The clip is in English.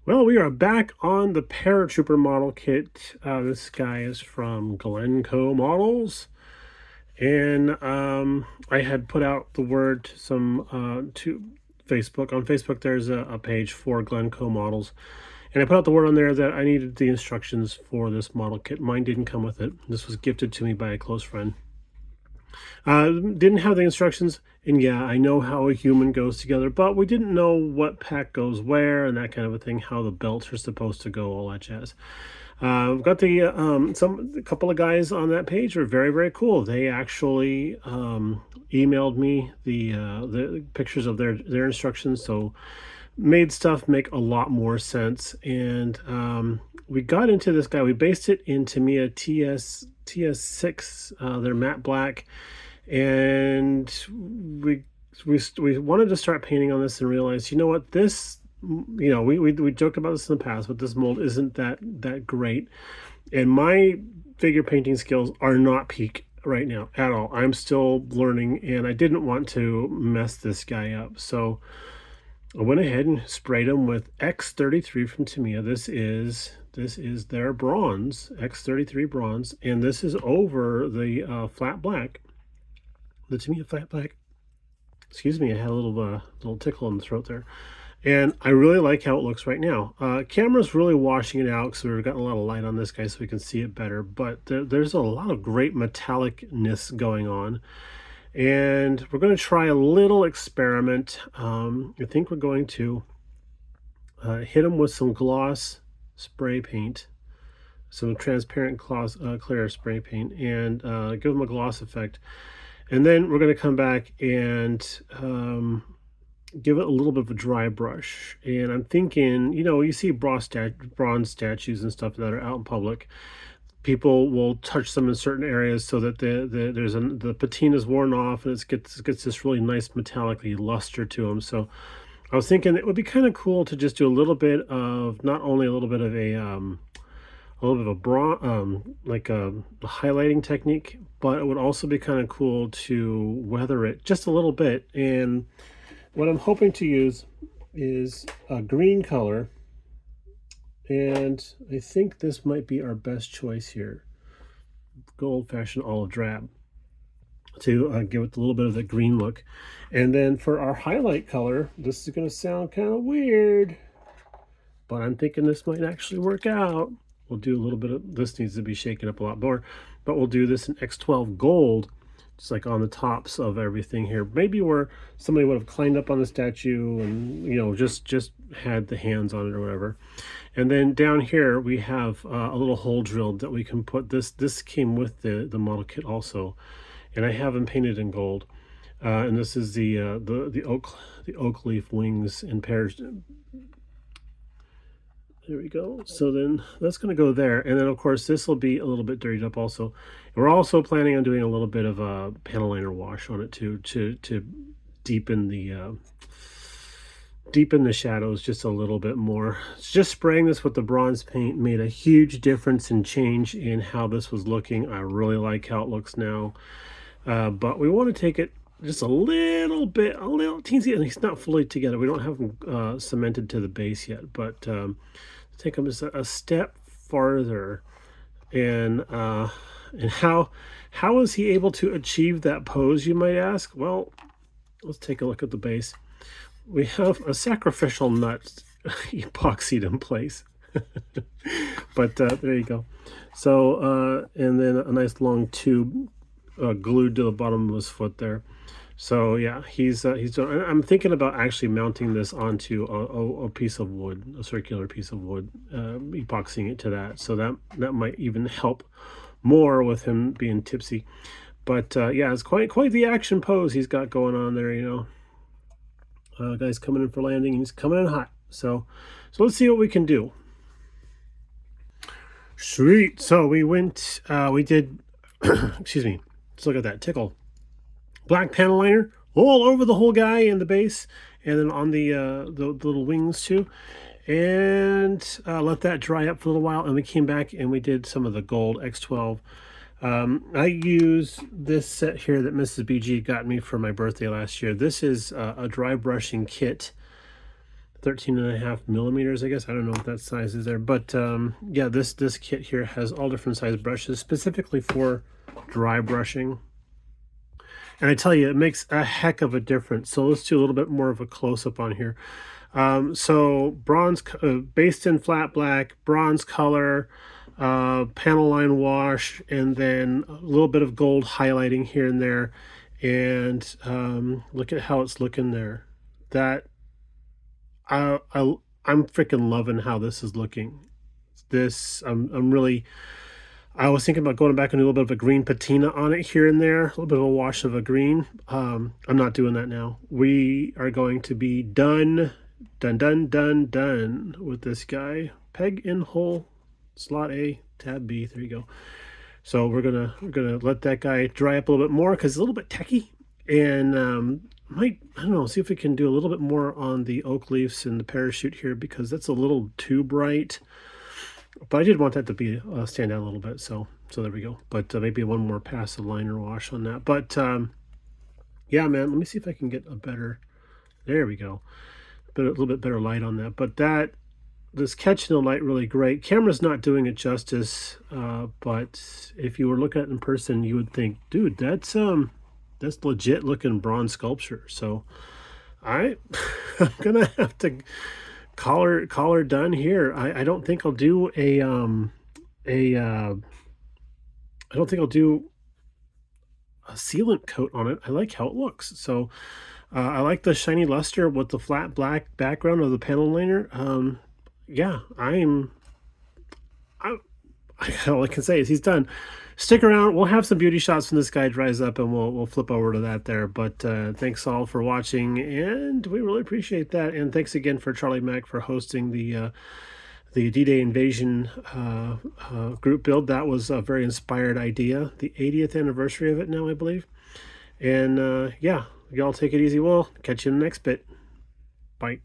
Well, we are back on the Paratrooper model kit. This guy is from Glencoe Models, and I had put out the word to Facebook. On Facebook, there's a page for Glencoe Models, and I put out the word on there that I needed the instructions for this model kit. Mine didn't come with it. This was gifted to me by a close friend. Didn't have the instructions, and yeah, I know how a human goes together, but we didn't know what pack goes where and that kind of a thing, how the belts are supposed to go, all that jazz. We've got the a couple of guys on that page are very cool. They actually emailed me the pictures of their instructions, so made stuff make a lot more sense. And we got into this guy. We based it in Tamiya TS6. They're matte black, and we wanted to start painting on this and realized, you know what, this, you know, we joked about this in the past, but this mold isn't that great, and my figure painting skills are not peak right now at all. I'm still learning, and I didn't want to mess this guy up, so I went ahead and sprayed them with X33 from Tamiya. This is their bronze, X33 bronze, and this is over the flat black. The Tamiya flat black. Excuse me, I had a little tickle in the throat there. And I really like how it looks right now. Camera's really washing it out because we've gotten a lot of light on this guy so we can see it better. But there's a lot of great metallicness going on. And we're going to try a little experiment. I think we're going to hit them with some gloss spray paint, some transparent gloss, clear spray paint, and give them a gloss effect. And then we're going to come back and give it a little bit of a dry brush. And I'm thinking, you know, you see bronze statues and stuff that are out in public. People will touch them in certain areas so that the patina is worn off, and it gets this really nice metallic luster to them. So I was thinking it would be kind of cool to just do a little bit of, not only a little bit of a bronze, like a highlighting technique, but it would also be kind of cool to weather it just a little bit. And what I'm hoping to use is a green color, and I think this might be our best choice here. Go old-fashioned olive drab to give it a little bit of the green look. And then for our highlight color, this is going to sound kind of weird, but I'm thinking this might actually work out. We'll do a little bit of, this needs to be shaken up a lot more, but we'll do this in X12 gold, just like on the tops of everything here. Maybe where somebody would have climbed up on the statue and, you know, just had the hands on it or whatever. And then down here we have a little hole drilled that we can put this. This came with the model kit also, and I have them painted in gold. And this is the oak leaf wings and pears. There we go. So then that's going to go there. And then, of course, this will be a little bit dirtied up also. And we're also planning on doing a little bit of a panel liner wash on it too, to deepen the shadows just a little bit more. Just spraying this with the bronze paint made a huge difference and change in how this was looking. I really like how it looks now. But we want to take it just a little bit, a little teensy, and it's not fully together. We don't have them cemented to the base yet, but take them just a step farther. And how is he able to achieve that pose, you might ask? Well, let's take a look at the base. We have a sacrificial nut epoxied in place. But there you go. So and then a nice long tube glued to the bottom of his foot there. So yeah, he's done. I'm thinking about actually mounting this onto a piece of wood, a circular piece of wood, epoxying it to that. So that might even help more with him being tipsy. But yeah, it's quite the action pose he's got going on there, you know. Guy's coming in for landing. He's coming in hot. So let's see what we can do. Sweet. So we went. We did. Excuse me. Let's look at that tickle. Black panel liner all over the whole guy and the base, and then on the little wings too, and let that dry up for a little while. And we came back and we did some of the gold X12. I use this set here that Mrs. BG got me for my birthday last year. This is a dry brushing kit 13.5 millimeters, I guess. I don't know what that size is there, but yeah, this kit here has all different size brushes specifically for dry brushing. And I tell you, it makes a heck of a difference. So let's do a little bit more of a close-up on here. So bronze, based in flat black, bronze color, panel line wash, and then a little bit of gold highlighting here and there. And look at how it's looking there. That I'm freaking loving how this is looking. I'm really. I was thinking about going back and do a little bit of a green patina on it here and there, a little bit of a wash of a green. I'm not doing that now. We are going to be done with this guy. Peg in hole, slot A, tab B. There you go. So we're gonna let that guy dry up a little bit more because it's a little bit techy, and I don't know, see if we can do a little bit more on the oak leaves and the parachute here because that's a little too bright. But I did want that to be stand out a little bit, so there we go. But maybe one more pass of liner wash on that. But yeah, man, let me see if I can get a better. There we go. A little bit better light on that. But this catching the light really great. Camera's not doing it justice, but if you were looking at it in person, you would think, dude, that's legit looking bronze sculpture. So I'm gonna have to call her done here. I don't think I'll do I don't think I'll do a sealant coat on it. I like how it looks. So I like the shiny luster with the flat black background of the panel liner. Yeah, all I can say is he's done. Stick around. We'll have some beauty shots when this guy dries up, and we'll flip over to that there. But thanks all for watching, and we really appreciate that. And thanks again for Charlie Mack for hosting the D-Day Invasion group build. That was a very inspired idea. The 80th anniversary of it now, I believe. And yeah, y'all take it easy. We'll catch you in the next bit. Bye.